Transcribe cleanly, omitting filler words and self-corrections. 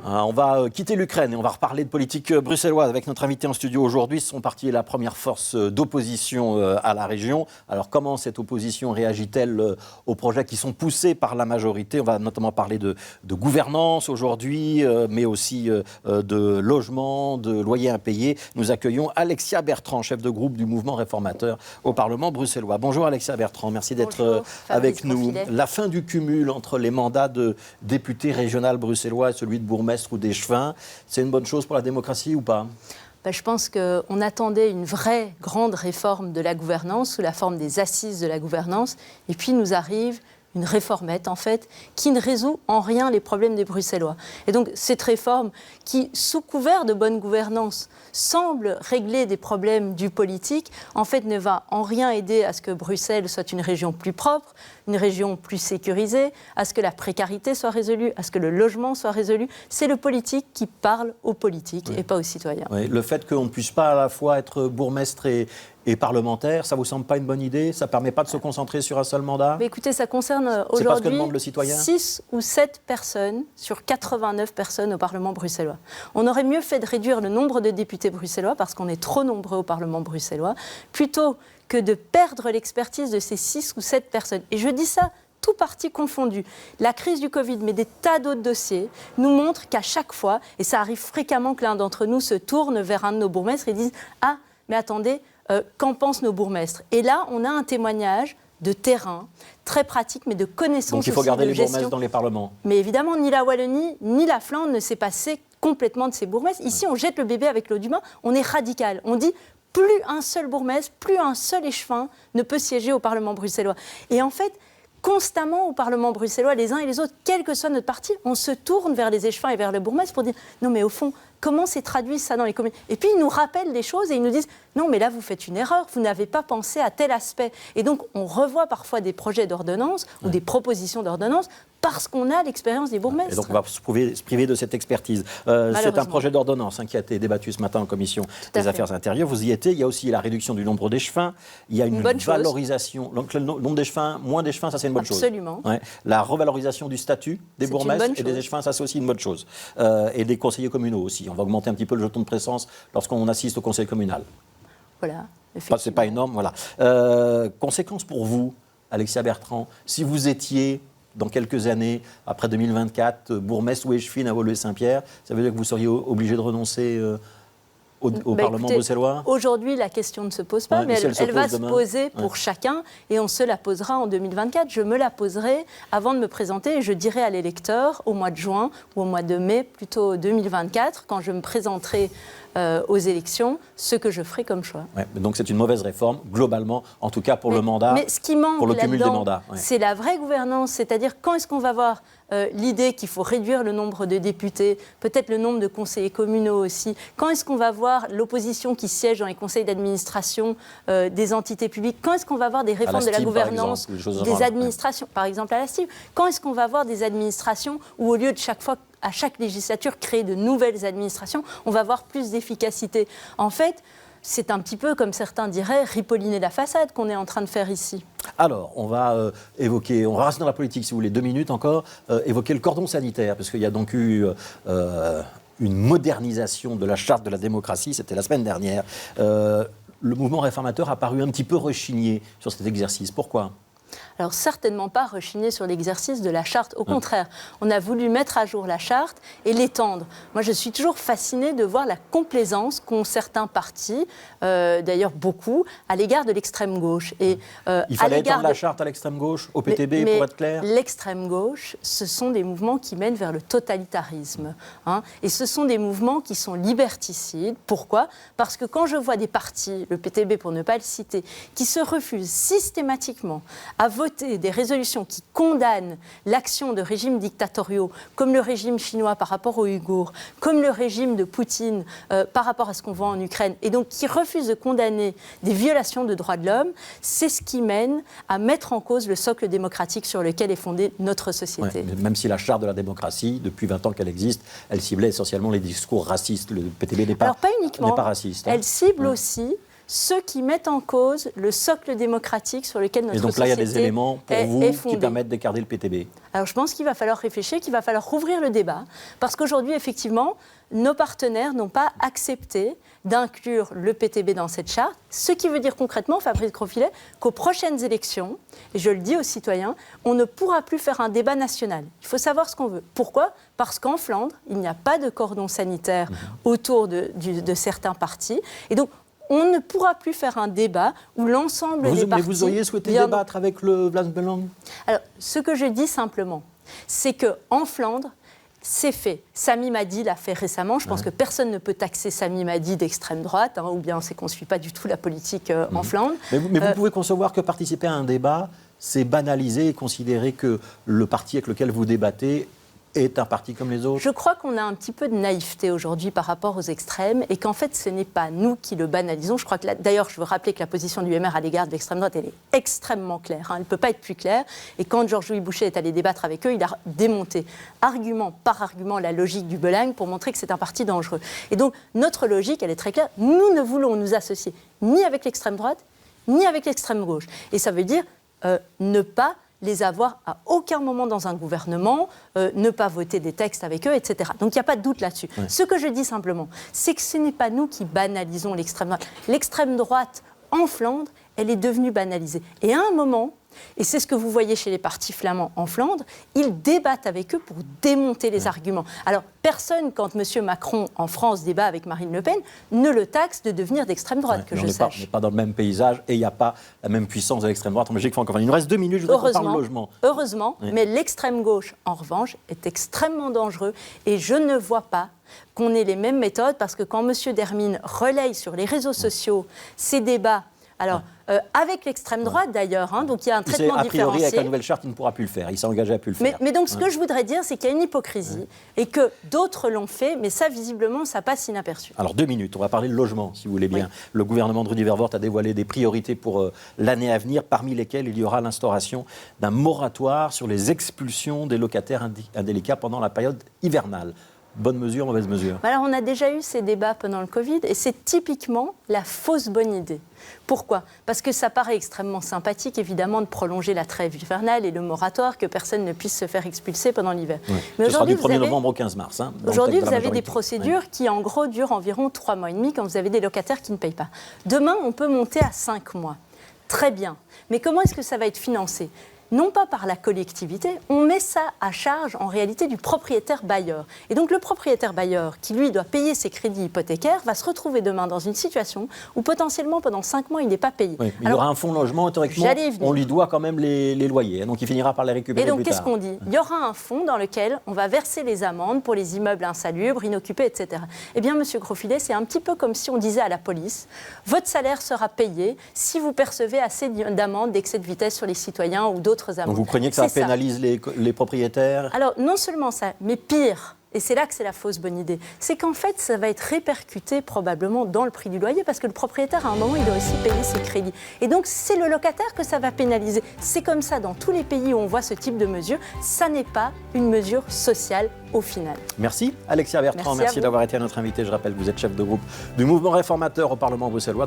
On va quitter l'Ukraine et on va reparler de politique bruxelloise avec notre invité en studio aujourd'hui. Son parti est la première force d'opposition à la région. Alors comment cette opposition réagit-elle aux projets qui sont poussés par la majorité? On va notamment parler de gouvernance aujourd'hui, mais aussi de logement, de loyers impayés. Nous accueillons Alexia Bertrand, chef de groupe du mouvement réformateur au Parlement bruxellois. Bonjour Alexia Bertrand, merci d'être avec nous. La fin du cumul entre les mandats de député régional bruxellois et celui de bourgmestre ou d'échevin, c'est une bonne chose pour la démocratie ou pas? Je pense qu'on attendait une vraie grande réforme de la gouvernance sous la forme des assises de la gouvernance. Et puis nous arrive une réformette, en fait, qui ne résout en rien les problèmes des Bruxellois. Et donc, cette réforme qui, sous couvert de bonne gouvernance, semble régler des problèmes du politique, en fait, ne va en rien aider à ce que Bruxelles soit une région plus propre, une région plus sécurisée, à ce que la précarité soit résolue, à ce que le logement soit résolu. C'est le politique qui parle aux politiques et pas aux citoyens. Oui. Le fait qu'on ne puisse pas à la fois être bourgmestre et parlementaire, ça ne vous semble pas une bonne idée? Ça ne permet pas de se concentrer sur un seul mandat? Mais écoutez, ça concerne aujourd'hui 6 ou 7 personnes sur 89 personnes au Parlement bruxellois. On aurait mieux fait de réduire le nombre de députés bruxellois, parce qu'on est trop nombreux au Parlement bruxellois, plutôt que de perdre l'expertise de ces 6 ou 7 personnes. Et je dis ça, tout parti confondu. La crise du Covid, mais des tas d'autres dossiers, nous montrent qu'à chaque fois, et ça arrive fréquemment que l'un d'entre nous se tourne vers un de nos bourgmestres et dise « Ah, mais attendez, qu'en pensent nos bourgmestres ?» Et là, on a un témoignage de terrain, très pratique, mais de connaissance. Donc il faut garder les bourgmestres dans les parlements. Mais évidemment, ni la Wallonie, ni la Flandre ne s'est passé complètement de ces bourgmestres. Ici, on jette le bébé avec l'eau du bain, on est radical. On dit plus un seul bourgmestre, plus un seul échevin ne peut siéger au Parlement bruxellois. Et en fait, constamment au Parlement bruxellois, les uns et les autres, quel que soit notre parti, on se tourne vers les échevins et vers le bourgmestre pour dire non mais au fond, comment s'est traduit ça dans les communes? Et puis ils nous rappellent des choses et ils nous disent non mais là vous faites une erreur, vous n'avez pas pensé à tel aspect. Et donc on revoit parfois des projets d'ordonnance ou des propositions d'ordonnance parce qu'on a l'expérience des bourgmestres. Et donc on va se priver de cette expertise. C'est un projet d'ordonnance qui a été débattu ce matin en commission des Affaires intérieures. Vous y étiez. Il y a aussi la réduction du nombre d'échevins. Il y a une valorisation. Donc le nombre d'échevins, moins d'échevins, ça c'est une bonne chose. Absolument. Ouais. La revalorisation du statut des bourgmestres et des échevins, ça c'est aussi une bonne chose. Et des conseillers communaux aussi. On va augmenter un petit peu le jeton de présence lorsqu'on assiste au conseil communal. Voilà. C'est pas énorme, voilà. Conséquence pour vous, Alexia Bertrand, si vous étiez dans quelques années, après 2024, bourgmestre ou échevine à Woluwe-Saint-Pierre, ça veut dire que vous seriez obligé de renoncer au Parlement bruxellois? Aujourd'hui, la question ne se pose pas, mais elle va se poser pour chacun et on se la posera en 2024. Je me la poserai avant de me présenter et je dirai à l'électeur au mois de juin ou au mois de mai, plutôt 2024, quand je me présenterai aux élections, ce que je ferai comme choix. Donc c'est une mauvaise réforme, globalement, en tout cas pour le mandat, mais ce qui manque pour le cumul des mandats. C'est la vraie gouvernance, c'est-à-dire quand est-ce qu'on va voir l'idée qu'il faut réduire le nombre de députés, peut-être le nombre de conseillers communaux aussi, quand est-ce qu'on va voir l'opposition qui siège dans les conseils d'administration des entités publiques, quand est-ce qu'on va voir des réformes de la gouvernance des administrations, par exemple à la STIB, quand est-ce qu'on va voir des administrations où au lieu de chaque fois à chaque législature, créer de nouvelles administrations, on va avoir plus d'efficacité. En fait, c'est un petit peu, comme certains diraient, ripolliner la façade qu'on est en train de faire ici. Alors, on va évoquer, on va rester dans la politique si vous voulez, 2 minutes encore, évoquer le cordon sanitaire, parce qu'il y a donc eu une modernisation de la charte de la démocratie, c'était la semaine dernière. Le mouvement réformateur a paru un petit peu rechigné sur cet exercice. Pourquoi ? Alors certainement pas rechigner sur l'exercice de la charte. Au contraire, on a voulu mettre à jour la charte et l'étendre. Moi, je suis toujours fascinée de voir la complaisance qu'ont certains partis, d'ailleurs beaucoup, à l'égard de l'extrême gauche. Et, il fallait étendre la charte à l'extrême gauche, au PTB, pour être clair. L'extrême gauche, ce sont des mouvements qui mènent vers le totalitarisme. Et ce sont des mouvements qui sont liberticides. Pourquoi ? Parce que quand je vois des partis, le PTB pour ne pas le citer, qui se refusent systématiquement à voter des résolutions qui condamnent l'action de régimes dictatoriaux, comme le régime chinois par rapport aux Ouïghours, comme le régime de Poutine par rapport à ce qu'on voit en Ukraine, et donc qui refusent de condamner des violations de droits de l'homme, c'est ce qui mène à mettre en cause le socle démocratique sur lequel est fondée notre société. Même si la charte de la démocratie, depuis 20 ans qu'elle existe, elle ciblait essentiellement les discours racistes. Le PTB n'est pas, alors, pas uniquement. N'est pas raciste. Elle cible aussi ceux qui mettent en cause le socle démocratique sur lequel notre société est fondée. Et donc là, il y a des éléments pour vous qui permettent d'écarter le PTB. Alors je pense qu'il va falloir réfléchir, qu'il va falloir rouvrir le débat, parce qu'aujourd'hui, effectivement, nos partenaires n'ont pas accepté d'inclure le PTB dans cette charte, ce qui veut dire concrètement, Fabrice Grosfilet, qu'aux prochaines élections, et je le dis aux citoyens, on ne pourra plus faire un débat national. Il faut savoir ce qu'on veut. Pourquoi ? Parce qu'en Flandre, il n'y a pas de cordon sanitaire autour de certains partis, et donc on ne pourra plus faire un débat où l'ensemble des partis... Mais vous auriez souhaité débattre avec le Vlaams Belang ? Alors, ce que je dis simplement, c'est qu'en Flandre, c'est fait. Sami Madi l'a fait récemment. Je pense que personne ne peut taxer Sami Madi d'extrême droite, ou bien c'est qu'on ne suit pas du tout la politique en Flandre. Mais vous pouvez concevoir que participer à un débat, c'est banaliser et considérer que le parti avec lequel vous débattez est un parti comme les autres ? Je crois qu'on a un petit peu de naïveté aujourd'hui par rapport aux extrêmes et qu'en fait, ce n'est pas nous qui le banalisons. Je crois que d'ailleurs, je veux rappeler que la position du MR à l'égard de l'extrême droite, elle est extrêmement claire. Elle ne peut pas être plus claire. Et quand Georges-Louis Bouchet est allé débattre avec eux, il a démonté argument par argument la logique du Belang pour montrer que c'est un parti dangereux. Et donc, notre logique, elle est très claire. Nous ne voulons nous associer ni avec l'extrême droite, ni avec l'extrême gauche. Et ça veut dire ne pas les avoir à aucun moment dans un gouvernement, ne pas voter des textes avec eux, etc. Donc il n'y a pas de doute là-dessus. Ouais. Ce que je dis simplement, c'est que ce n'est pas nous qui banalisons l'extrême droite. L'extrême droite, en Flandre, elle est devenue banalisée. Et à un moment, et c'est ce que vous voyez chez les partis flamands en Flandre, ils débattent avec eux pour démonter les arguments. Alors, personne, quand M. Macron, en France, débat avec Marine Le Pen, ne le taxe de devenir d'extrême droite, que je sache. On n'est pas dans le même paysage et il n'y a pas la même puissance de l'extrême droite en Belgique francophone. Il nous reste 2 minutes, je voudrais qu'on parle logement. Heureusement, mais l'extrême gauche, en revanche, est extrêmement dangereux et je ne vois pas qu'on ait les mêmes méthodes parce que quand M. Dermine relaye sur les réseaux sociaux ces débats, alors, avec l'extrême droite d'ailleurs, donc il y a un traitement différencié. A priori, avec la nouvelle charte, il ne pourra plus le faire. Il s'est engagé à plus le faire. Mais donc, ce que je voudrais dire, c'est qu'il y a une hypocrisie et que d'autres l'ont fait, mais ça, visiblement, ça passe inaperçu. Alors, 2 minutes, on va parler de logement, si vous voulez bien. Oui. Le gouvernement de Rudy Vervoort a dévoilé des priorités pour l'année à venir, parmi lesquelles il y aura l'instauration d'un moratoire sur les expulsions des locataires indélicats pendant la période hivernale. Bonne mesure, mauvaise mesure ? Alors, on a déjà eu ces débats pendant le Covid et c'est typiquement la fausse bonne idée. Pourquoi ? Parce que ça paraît extrêmement sympathique, évidemment, de prolonger la trêve hivernale et le moratoire, que personne ne puisse se faire expulser pendant l'hiver. Oui. Mais ce sera du 1er novembre au 15 mars. Aujourd'hui, vous avez des procédures qui, en gros, durent environ 3 mois et demi quand vous avez des locataires qui ne payent pas. Demain, on peut monter à 5 mois. Très bien. Mais comment est-ce que ça va être financé ? Non pas par la collectivité, on met ça à charge en réalité du propriétaire bailleur. Et donc le propriétaire bailleur qui lui doit payer ses crédits hypothécaires va se retrouver demain dans une situation où potentiellement pendant 5 mois il n'est pas payé. Oui, il y aura un fonds logement, théoriquement, on lui doit quand même les loyers, donc il finira par les récupérer plus tard. Et donc qu'est-ce qu'on dit ? Il y aura un fonds dans lequel on va verser les amendes pour les immeubles insalubres, inoccupés, etc. Eh bien Monsieur Grosfilet, c'est un petit peu comme si on disait à la police, votre salaire sera payé si vous percevez assez d'amendes d'excès de vitesse sur les citoyens ou d'autres. Donc vous craignez que ça pénalise les propriétaires ? Alors non seulement ça, mais pire, et c'est là que c'est la fausse bonne idée, c'est qu'en fait ça va être répercuté probablement dans le prix du loyer parce que le propriétaire à un moment il doit aussi payer ses crédits. Et donc c'est le locataire que ça va pénaliser. C'est comme ça dans tous les pays où on voit ce type de mesure, ça n'est pas une mesure sociale au final. Merci Alexia Bertrand, merci d'avoir été notre invité. Je rappelle que vous êtes chef de groupe du mouvement réformateur au Parlement bruxellois.